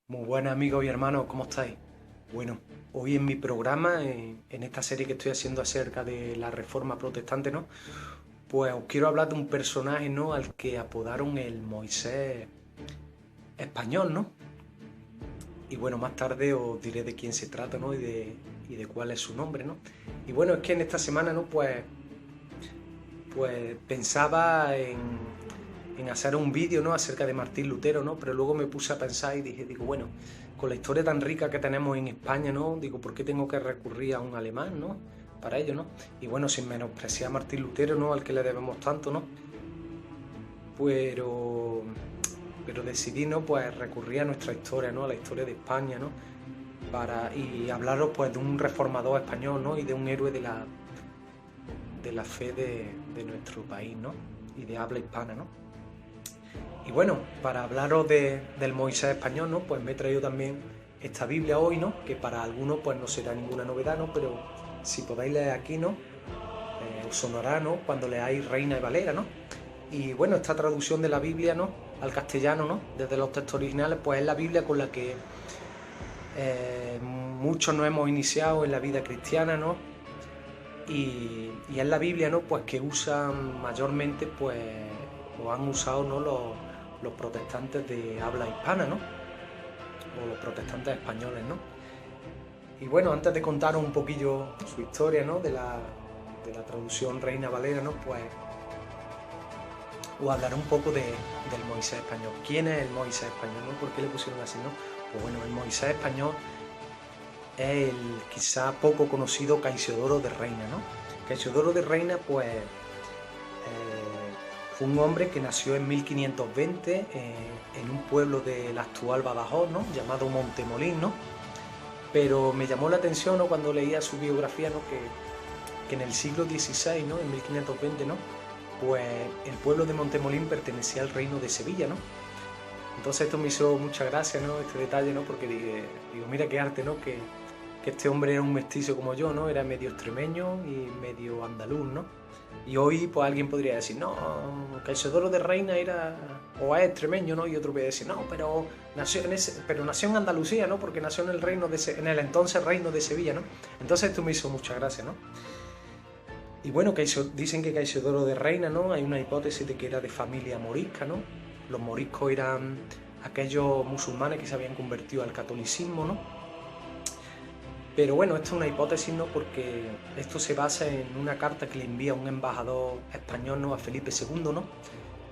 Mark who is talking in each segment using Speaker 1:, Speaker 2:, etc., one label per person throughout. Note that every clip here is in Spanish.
Speaker 1: Muy buenas amigos y hermanos, ¿cómo estáis? Bueno, hoy en mi programa, en esta serie que estoy haciendo acerca de la Reforma Protestante, ¿no? Pues os quiero hablar de un personaje, ¿no? Al que apodaron el Moisés español, ¿no? Y bueno, más tarde os diré de quién se trata, ¿no? Y de cuál es su nombre, ¿no? Y bueno, es que en esta semana, ¿no? Pues pensaba en hacer un vídeo, ¿no? Acerca de Martín Lutero, ¿no? Pero luego me puse a pensar y digo, bueno, con la historia tan rica que tenemos en España, ¿no? Digo, ¿por qué tengo que recurrir a un alemán, ¿no? Para ello, ¿no? Y bueno, sin menospreciar a Martín Lutero, ¿no? Al que le debemos tanto, ¿no? Pero, pero decidí, ¿no? Pues recurrir a nuestra historia, ¿no? A la historia de España, ¿no? Y hablaros, pues, de un reformador español, ¿no? Y de un héroe de la fe de nuestro país, ¿no? Y de habla hispana, ¿no? Y bueno, para hablaros del Moisés español, ¿no? Pues me he traído también esta Biblia hoy, ¿no? Que para algunos pues no será ninguna novedad, ¿no? Pero si podéis leer aquí, ¿no? Os sonará, ¿no? Cuando leáis Reina y Valera, ¿no? Y bueno, esta traducción de la Biblia, ¿no? Al castellano, ¿no? Desde los textos originales, pues es la Biblia con la que muchos nos hemos iniciado en la vida cristiana, ¿no? Y es la Biblia, ¿no? Pues que usan mayormente, pues, o han usado, ¿no? Los protestantes de habla hispana, ¿no? O los protestantes españoles, ¿no? Y bueno, antes de contaros un poquillo su historia, ¿no? De la traducción Reina Valera, ¿no? Pues os hablaré un poco del Moisés español. ¿Quién es el Moisés español, no? ¿Por qué le pusieron así, no? Pues bueno, el Moisés español es el quizá poco conocido Caisiodoro de Reina, ¿no? Caisiodoro de Reina, pues fue un hombre que nació en 1520 en un pueblo del actual Badajoz, ¿no? Llamado Montemolín, ¿no? Pero me llamó la atención, ¿no? Cuando leía su biografía, ¿no? Que en el siglo XVI, ¿no? En 1520, ¿no? Pues el pueblo de Montemolín pertenecía al reino de Sevilla, ¿no? Entonces esto me hizo mucha gracia, ¿no? Este detalle, ¿no? Porque digo, mira qué arte, ¿no? Que este hombre era un mestizo como yo, ¿no? Era medio extremeño y medio andaluz, ¿no? Y hoy, pues alguien podría decir, no, Caixodoro de Reina era, o es extremeño, ¿no? Y otro puede decir, no, pero nació en Andalucía, ¿no? Porque nació en el en el entonces reino de Sevilla, ¿no? Entonces esto me hizo mucha gracia, ¿no? Y bueno, dicen que Caixodoro de Reina, ¿no? Hay una hipótesis de que era de familia morisca, ¿no? Los moriscos eran aquellos musulmanes que se habían convertido al catolicismo, ¿no? Pero bueno, esto es una hipótesis, ¿no? Porque esto se basa en una carta que le envía un embajador español, ¿no? A Felipe II, ¿no?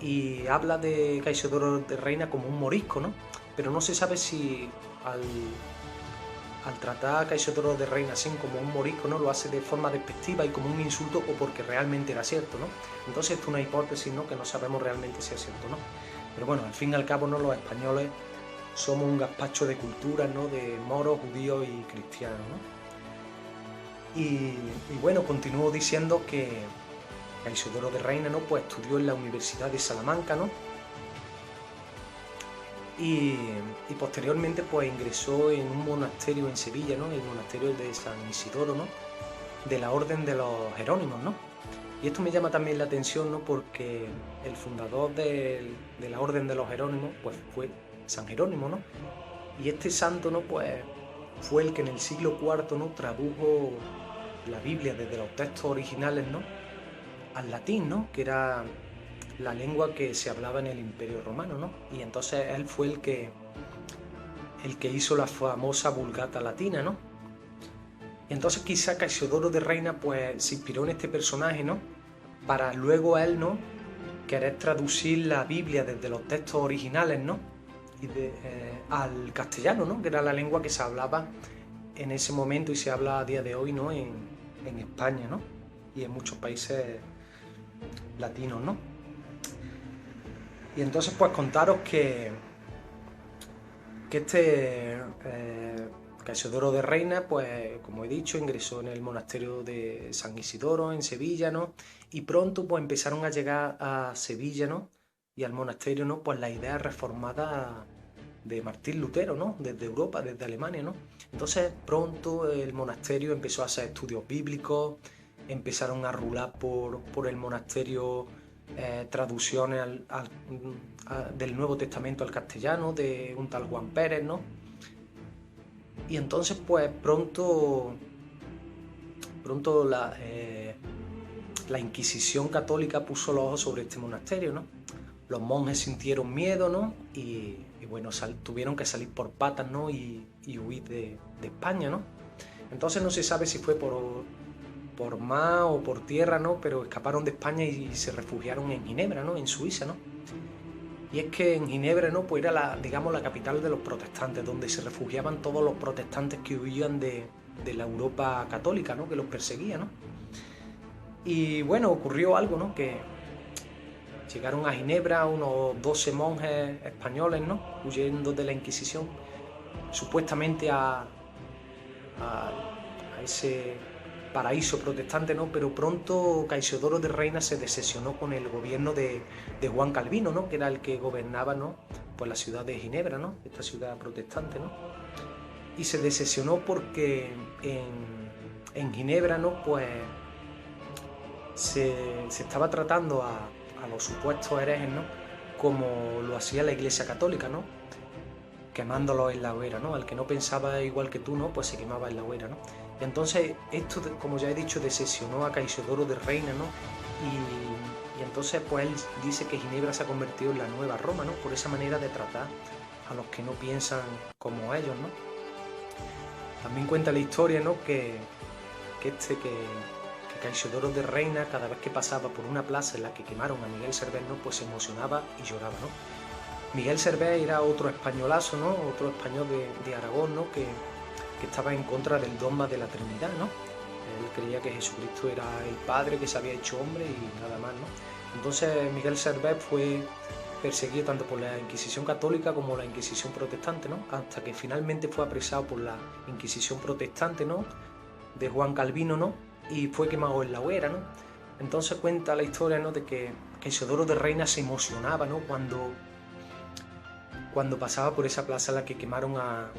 Speaker 1: Y habla de Caixodoro de Reina como un morisco, ¿no? Pero no se sabe si al tratar a Caixodoro de Reina así como un morisco, ¿no? Lo hace de forma despectiva y como un insulto o porque realmente era cierto, ¿no? Entonces esto es una hipótesis, ¿no? Que no sabemos realmente si es cierto, ¿no? Pero bueno, al fin y al cabo, ¿no? Los españoles somos un gazpacho de culturas, ¿no? De moros, judíos y cristianos, ¿no? Y bueno, continúo diciendo que Isidoro de Reina, ¿no? Pues estudió en la Universidad de Salamanca, ¿no? Y, y posteriormente pues ingresó en un monasterio en Sevilla, ¿no? El monasterio de San Isidoro, ¿no? De la Orden de los Jerónimos, ¿no? Y esto me llama también la atención, ¿no? Porque el fundador de la Orden de los Jerónimos pues fue San Jerónimo, ¿no? Y este santo, ¿no? Pues fue el que en el siglo IV, ¿no? Tradujo la Biblia desde los textos originales, ¿no? Al latín, ¿no? Que era la lengua que se hablaba en el Imperio Romano, ¿no? Y entonces él fue el que hizo la famosa Vulgata Latina, ¿no? Y entonces quizá Casiodoro de Reina pues se inspiró en este personaje, ¿no? Para luego él, ¿no? Querer traducir la Biblia desde los textos originales, ¿no? Al castellano, ¿no? Que era la lengua que se hablaba en ese momento y se habla a día de hoy, ¿no? En España, ¿no? Y en muchos países latinos, ¿no? Y entonces pues contaros que Casiodoro de Reina, pues como he dicho, ingresó en el monasterio de San Isidoro en Sevilla, ¿no? Y pronto pues empezaron a llegar a Sevilla, ¿no? Y al monasterio, ¿no? Pues las ideas reformadas de Martín Lutero, ¿no? Desde Europa, desde Alemania, ¿no? Entonces pronto el monasterio empezó a hacer estudios bíblicos, empezaron a rular por el monasterio traducciones del Nuevo Testamento al castellano de un tal Juan Pérez, ¿no? Y entonces pues pronto la Inquisición católica puso los ojos sobre este monasterio, ¿no? Los monjes sintieron miedo, ¿no? Y bueno, tuvieron que salir por patas, ¿no? Y huir de España, ¿no? Entonces no se sabe si fue por mar o por tierra, ¿no? Pero escaparon de España y se refugiaron en Ginebra, ¿no? En Suiza, ¿no? Y es que en Ginebra, ¿no? Pues era digamos, la capital de los protestantes, donde se refugiaban todos los protestantes que huían de la Europa católica, ¿no? Que los perseguía, ¿no? Y bueno, ocurrió algo, ¿no? Que llegaron a Ginebra unos 12 monjes españoles, ¿no? Huyendo de la Inquisición, supuestamente a ese paraíso protestante, ¿no? Pero pronto Caesiodoro de Reina se decepcionó con el gobierno de Juan Calvino, ¿no? Que era el que gobernaba, ¿no? Pues la ciudad de Ginebra, ¿no? Esta ciudad protestante, ¿no? Y se decepcionó porque en Ginebra, ¿no? Pues se estaba tratando a los supuestos herejes, ¿no? Como lo hacía la Iglesia Católica, ¿no? Quemándolos en la hoguera, ¿no? Al que no pensaba igual que tú, ¿no? Pues se quemaba en la hoguera, ¿no? Y entonces esto, como ya he dicho, decepcionó a Caesiodoro de Reina, ¿no? Y entonces pues él dice que Ginebra se ha convertido en la nueva Roma, ¿no? Por esa manera de tratar a los que no piensan como ellos, ¿no? También cuenta la historia, ¿no? Que Caesiodoro de Reina, cada vez que pasaba por una plaza en la que quemaron a Miguel Servet, ¿no? Pues se emocionaba y lloraba, ¿no? Miguel Servet era otro españolazo, ¿no? Otro español de Aragón, ¿no? Que estaba en contra del dogma de la Trinidad, ¿no? Él creía que Jesucristo era el Padre que se había hecho hombre y nada más, ¿no? Entonces Miguel Servet fue perseguido tanto por la Inquisición católica como la Inquisición protestante, ¿no? Hasta que finalmente fue apresado por la Inquisición protestante, ¿no? De Juan Calvino, ¿no? Y fue quemado en la hoguera, ¿no? Entonces cuenta la historia, ¿no? De que Caesiodoro de Reina se emocionaba, ¿no? Cuando pasaba por esa plaza en la que quemaron a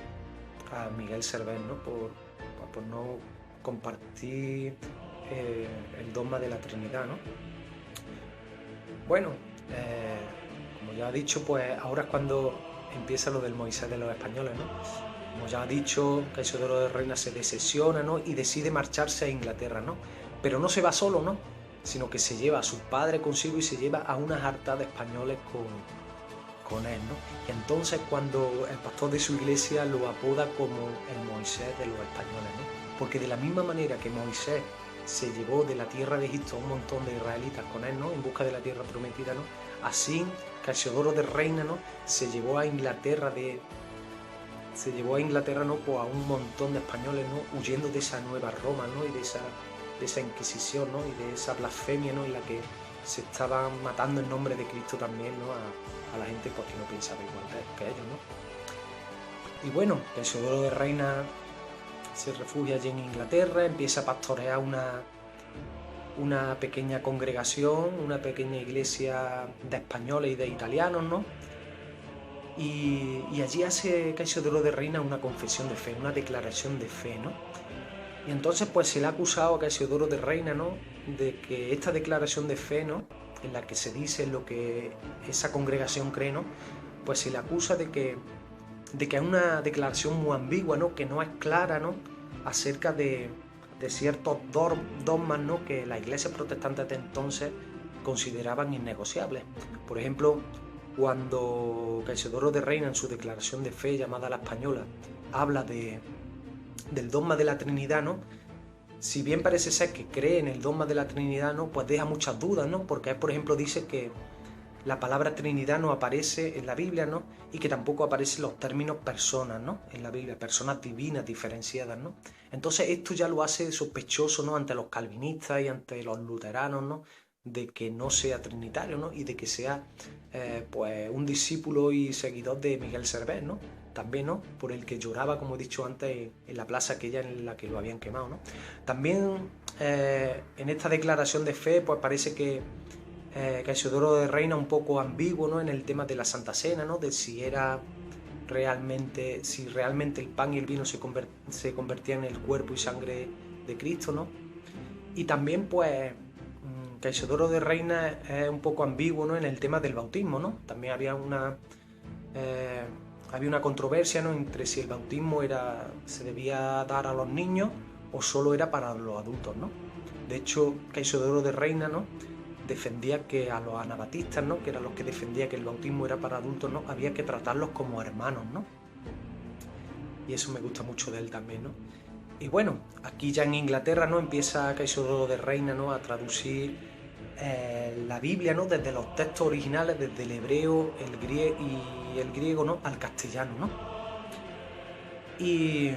Speaker 1: Miguel Servet, ¿no? Por no compartir el dogma de la Trinidad, ¿no? Bueno, como ya he dicho, pues ahora es cuando empieza lo del Moisés de los españoles, ¿no? Como ya ha dicho, Caesiodoro de Reina se decepciona, ¿no? Y decide marcharse a Inglaterra, ¿no? Pero no se va solo, ¿no? Sino que se lleva a su padre consigo y se lleva a unas hartas de españoles con él, ¿no? Y entonces cuando el pastor de su iglesia lo apoda como el Moisés de los españoles, ¿no? Porque de la misma manera que Moisés se llevó de la tierra de Egipto a un montón de israelitas con él, ¿no? En busca de la tierra prometida, ¿no? Así Caesiodoro de Reina, ¿no? Se llevó a Inglaterra, ¿no? Pues a un montón de españoles, ¿no? Huyendo de esa nueva Roma, ¿no? Y de esa Inquisición, ¿no? Y de esa blasfemia, ¿no? En la que se estaban matando en nombre de Cristo también, ¿no? A la gente porque no pensaba igual que ellos, ¿no? Y bueno, Caesiodoro de Reina se refugia allí en Inglaterra, empieza a pastorear una pequeña congregación, una pequeña iglesia de españoles y de italianos, ¿no? Y allí hace Caesiodoro de Reina una confesión de fe, una declaración de fe, ¿no? Y entonces pues se le ha acusado a Caesiodoro de Reina, ¿no? De que esta declaración de fe, ¿no? En la que se dice lo que esa congregación cree, ¿no? Pues se le acusa de que es una declaración muy ambigua, ¿no? Que no es clara, ¿no? Acerca de ciertos dogmas, ¿no? Que las iglesias protestantes de entonces consideraban innegociables. Por ejemplo, cuando Caesiodoro de Reina en su declaración de fe llamada La Española habla del dogma de la Trinidad, ¿no? Si bien parece ser que cree en el dogma de la Trinidad, ¿no? Pues deja muchas dudas, ¿no? Porque él, por ejemplo, dice que la palabra Trinidad no aparece en la Biblia, ¿no? Y que tampoco aparecen los términos personas, ¿no? En la Biblia, personas divinas diferenciadas, ¿no? Entonces esto ya lo hace sospechoso, ¿no? Ante los calvinistas y ante los luteranos, ¿no? De que no sea trinitario, ¿no? Y de que sea, pues, un discípulo y seguidor de Miguel Servet, ¿no? También, ¿no? Por el que lloraba, como he dicho antes, en la plaza aquella en la que lo habían quemado, ¿no? También en esta declaración de fe, pues parece que Caesiodoro de Reina un poco ambiguo, ¿no? En el tema de la Santa Cena, ¿no? De si realmente el pan y el vino se convertían en el cuerpo y sangre de Cristo, ¿no? Y también, pues, Caesiodoro de Reina es un poco ambiguo, ¿no? En el tema del bautismo, ¿no? También había había una controversia, ¿no?, entre si el bautismo se debía dar a los niños o solo era para los adultos, ¿no? De hecho, Cassiodoro de Reina, ¿no?, defendía que a los anabatistas, ¿no?, que eran los que defendía que el bautismo era para adultos, ¿no?, había que tratarlos como hermanos, ¿no? Y eso me gusta mucho de él también, ¿no? Y bueno, aquí ya en Inglaterra, ¿no?, empieza Cassiodoro de Reina, ¿no?, a traducir la Biblia, ¿no?, desde los textos originales, desde el hebreo y el griego, ¿no?, al castellano, ¿no? Y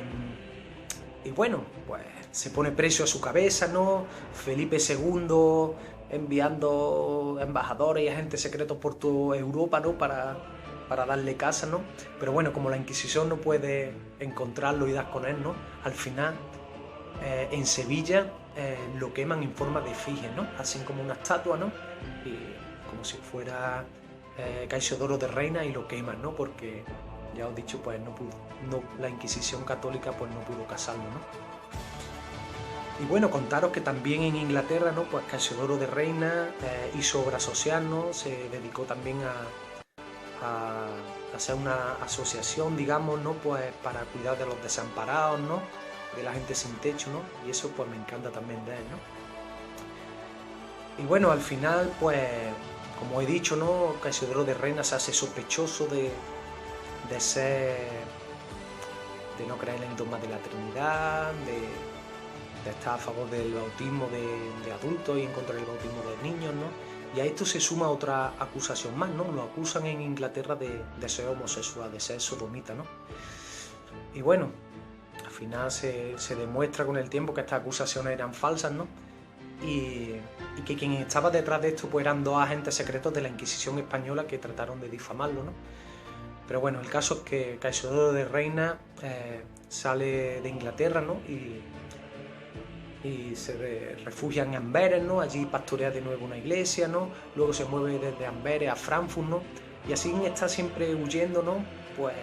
Speaker 1: bueno, pues se pone precio a su cabeza, ¿no? Felipe II enviando embajadores y agentes secretos por toda Europa, ¿no?, para darle casa, ¿no? Pero bueno, como la Inquisición no puede encontrarlo y dar con él, ¿no?, al final en Sevilla lo queman en forma de efigie, ¿no? Hacen como una estatua, ¿no?, y como si fuera Cassiodoro de Reina, y lo queman, ¿no? Porque ya os he dicho, pues la Inquisición católica pues no pudo casarlo, ¿no? Y bueno, contaros que también en Inglaterra, ¿no?, pues Cassiodoro de Reina hizo obra social, ¿no? Se dedicó también a hacer una asociación, digamos, ¿no?, pues para cuidar de los desamparados, ¿no?, de la gente sin techo, ¿no? Y eso pues me encanta también de él, ¿no? Y bueno, al final, pues, como he dicho, ¿no?, Cassiodoro de Reina se hace sospechoso de no creer en el dogma de la Trinidad, de estar a favor del bautismo de adultos y en contra del bautismo de niños, ¿no? Y a esto se suma otra acusación más, ¿no? Lo acusan en Inglaterra de ser homosexual, de ser sodomita, ¿no? Y bueno, al final se demuestra con el tiempo que estas acusaciones eran falsas, ¿no? Y que quien estaba detrás de esto pues eran dos agentes secretos de la Inquisición española que trataron de difamarlo, ¿no? Pero bueno, el caso es que Cassiodoro de Reina sale de Inglaterra, ¿no?, y se refugia en Amberes, ¿no? Allí pastorea de nuevo una iglesia, ¿no? Luego se mueve desde Amberes a Frankfurt, ¿no? Y así está siempre huyendo, ¿no?, pues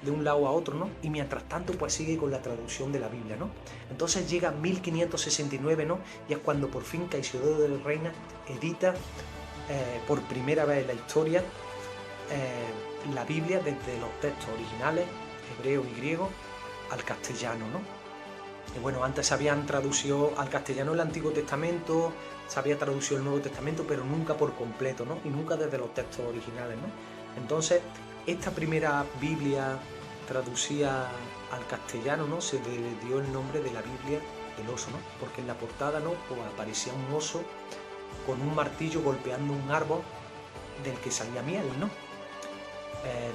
Speaker 1: de un lado a otro, ¿no? Y mientras tanto pues sigue con la traducción de la Biblia, ¿no? Entonces llega 1569, ¿no?, y es cuando por fin Cassiodoro de Reina edita por primera vez en la historia la Biblia desde los textos originales, hebreo y griego, al castellano, ¿no? Y bueno, antes se habían traducido al castellano el Antiguo Testamento, se había traducido el Nuevo Testamento, pero nunca por completo, ¿no? Y nunca desde los textos originales, ¿no? Entonces, esta primera Biblia traducida al castellano, ¿no?, se le dio el nombre de la Biblia del oso, ¿no? Porque en la portada, ¿no?, pues aparecía un oso con un martillo golpeando un árbol del que salía miel, ¿no?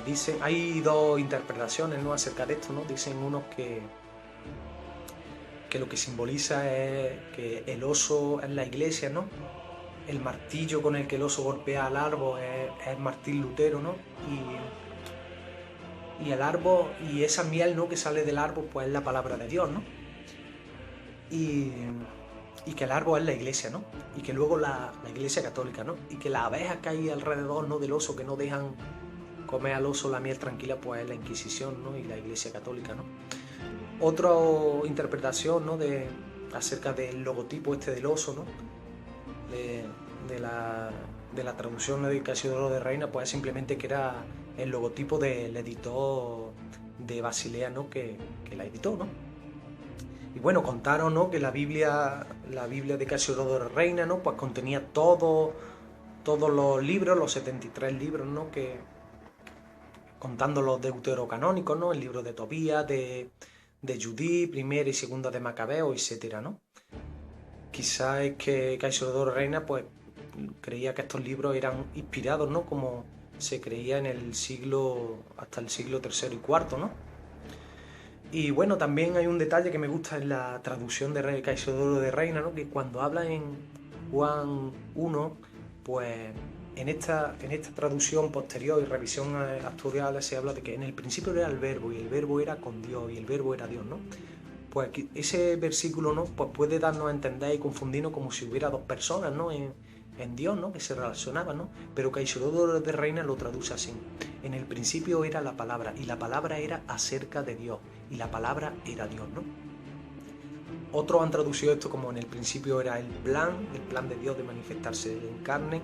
Speaker 1: Dicen, hay dos interpretaciones, ¿no?, acerca de esto, ¿no? Dicen unos que lo que simboliza es que el oso es la iglesia, ¿no? El martillo con el que el oso golpea al árbol es Martín Lutero, ¿no? Y el árbol, y esa miel, ¿no?, que sale del árbol, pues es la palabra de Dios, ¿no? Y que el árbol es la iglesia, ¿no? Y que luego la iglesia católica, ¿no? Y que las abejas que hay alrededor, ¿no?, del oso, que no dejan comer al oso la miel tranquila, pues es la Inquisición, ¿no?, y la iglesia católica, ¿no? Otra interpretación, ¿no?, acerca del logotipo este del oso, ¿no?, de la traducción de Cassiodoro de Reina, pues simplemente que era el logotipo del editor de Basilea, ¿no?, que la editó, ¿no? Y bueno, contaron, ¿no?, que la Biblia de Cassiodoro de Reina, ¿no?, pues contenía todos los libros, los 73 libros, ¿no?, que contando los deuterocanónicos, ¿no?, el libro de Tobías, de Judí, primera y segunda de Macabeo, etcétera, ¿no? Quizás es que Cassiodoro de Reina pues creía que estos libros eran inspirados, ¿no?, como se creía hasta el siglo III y IV, ¿no? Y bueno, también hay un detalle que me gusta en la traducción de Cassiodoro de Reina, ¿no?, que cuando habla en Juan 1, pues en esta traducción posterior y revisión actual se habla de que en el principio era el verbo, y el verbo era con Dios, y el verbo era Dios, ¿no? Pues ese versículo, ¿no?, pues puede darnos a entender y confundirnos como si hubiera dos personas, ¿no?, en Dios, ¿no?, que se relacionaban, ¿no? Pero Cassiodoro de Reina lo traduce así: en el principio era la palabra, y la palabra era acerca de Dios, y la palabra era Dios, ¿no? Otros han traducido esto como en el principio era el plan de Dios de manifestarse en carne,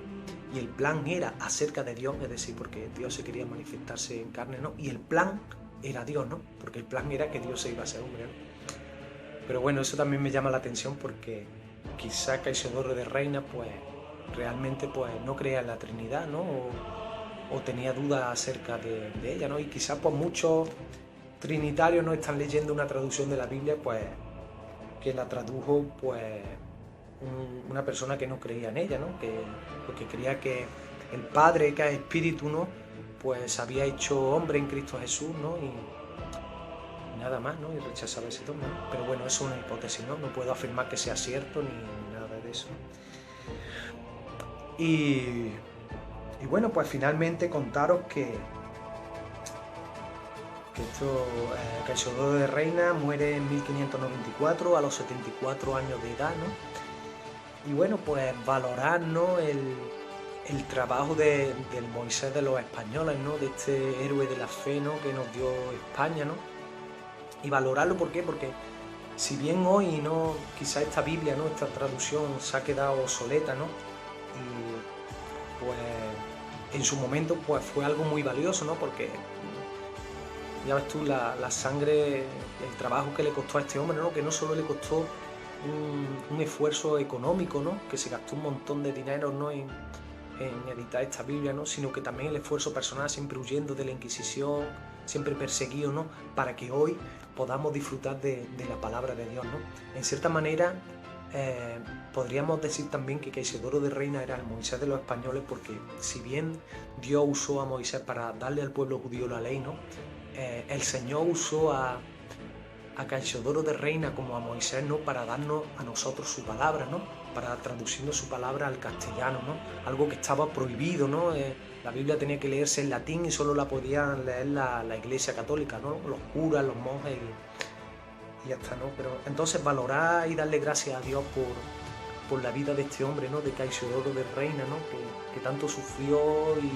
Speaker 1: y el plan era acerca de Dios, es decir, porque Dios se quería manifestarse en carne, ¿no? Y el plan era Dios, ¿no? Porque el plan era que Dios se iba a ser hombre, ¿no? Pero bueno, eso también me llama la atención porque quizá Cassiodoro de Reina, pues realmente pues no creía en la Trinidad, ¿no? O tenía dudas acerca de ella, ¿no? Y quizás pues muchos trinitarios no están leyendo una traducción de la Biblia, pues que la tradujo pues una persona que no creía en ella, ¿no? Porque creía que el Padre, que es Espíritu, ¿no? Pues había hecho hombre en Cristo Jesús, ¿no? Y nada más, ¿no? Y rechazaba ese dogma, ¿no? Pero bueno, eso es una hipótesis, ¿no? No puedo afirmar que sea cierto ni nada de eso. Y bueno, pues finalmente contaros que Cassiodoro de Reina muere en 1594 a los 74 años de edad, ¿no? Y bueno, pues valorar, ¿no? el trabajo del Moisés de los españoles, ¿no? De este héroe de la fe, ¿no? Que nos dio España, ¿no? Y valorarlo, ¿por qué? Porque si bien hoy, ¿no? Quizá esta Biblia, ¿no? Esta traducción se ha quedado obsoleta, ¿no? Y pues en su momento pues fue algo muy valioso, ¿no? Porque ya ves tú la sangre, el trabajo que le costó a este hombre, ¿no? Que no solo le costó un esfuerzo económico, ¿no? Que se gastó un montón de dinero, ¿no? en editar esta Biblia, ¿no? Sino que también el esfuerzo personal, siempre huyendo de la Inquisición, siempre perseguido, ¿no? Para que hoy podamos disfrutar de la palabra de Dios, ¿no? En cierta manera, podríamos decir también que Cassiodoro de Reina era el Moisés de los españoles, porque si bien Dios usó a Moisés para darle al pueblo judío la ley, ¿no? El Señor usó a Cassiodoro de Reina como a Moisés, ¿no? Para darnos a nosotros su palabra, ¿no? Para traduciendo su palabra al castellano, ¿no? Algo que estaba prohibido, ¿no? La Biblia tenía que leerse en latín y solo la podían leer la Iglesia Católica, ¿no? Los curas, los monjes y ya está, ¿no? Pero entonces valorar y darle gracias a Dios por la vida de este hombre, ¿no? De Cassiodoro de Reina, ¿no? Que tanto sufrió y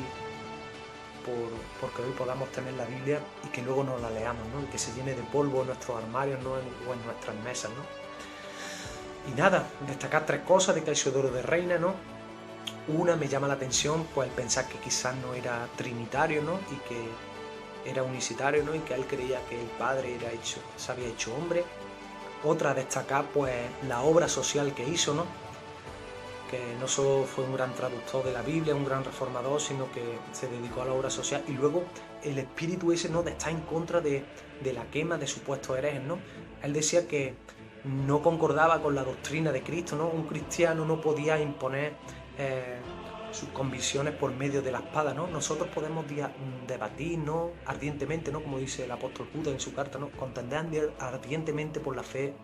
Speaker 1: porque hoy podamos tener la Biblia y que luego nos la leamos, ¿no? Y que se llene de polvo en nuestros armarios, ¿no? O en nuestras mesas, ¿no? Y nada, destacar 3 cosas de Cassiodoro de Reina, ¿no? Una, me llama la atención pues el pensar que quizás no era trinitario, ¿no? Y que era unicitario, ¿no? Y que él creía que el Padre se había hecho hombre. Otra, destacar pues la obra social que hizo, ¿no? Que no solo fue un gran traductor de la Biblia, un gran reformador, sino que se dedicó a la obra social. Y luego el espíritu ese, ¿no? De estar en contra de la quema de supuestos herejes, ¿no? Él decía que no concordaba con la doctrina de Cristo, ¿no? Un cristiano no podía imponer sus convicciones por medio de la espada, ¿no? Nosotros podemos debatir, ¿no? Ardientemente, ¿no? Como dice el apóstol Judas en su carta, ¿no? Contender ardientemente por la fe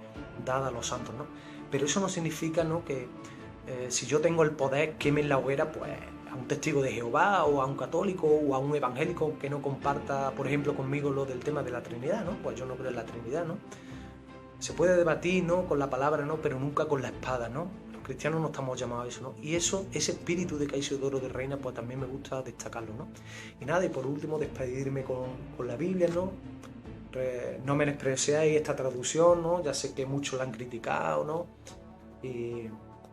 Speaker 1: dada a los santos, ¿no? Pero eso no significa, ¿no? Que si yo tengo el poder, queme en la hoguera pues a un testigo de Jehová o a un católico o a un evangélico que no comparta, por ejemplo, conmigo lo del tema de la Trinidad, ¿no? Pues yo no creo en la Trinidad, ¿no? Se puede debatir, ¿no? Con la palabra, ¿no? Pero nunca con la espada, ¿no? Los cristianos no estamos llamados a eso, ¿no? Y ese espíritu de Cassiodoro de Reina, pues también me gusta destacarlo, ¿no? Y nada, y por último, despedirme con la Biblia, ¿no? No menospreciáis esta traducción, ¿no? Ya sé que muchos la han criticado, ¿no?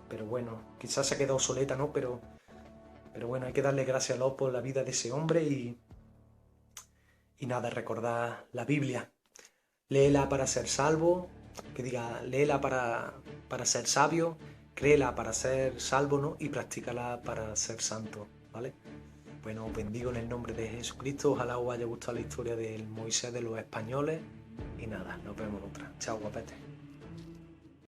Speaker 1: Pero bueno, quizás se ha quedado obsoleta, ¿no? Pero bueno, hay que darle gracias a Dios por la vida de ese hombre y nada, recordar la Biblia. Léela para ser salvo, que diga, léela para ser sabio, créela para ser salvo, ¿no? Y practícala para ser santo, ¿vale? Bueno, os bendigo en el nombre de Jesucristo. Ojalá os haya gustado la historia del Moisés de los españoles. Y nada, nos vemos en otra. Chao, guapetes.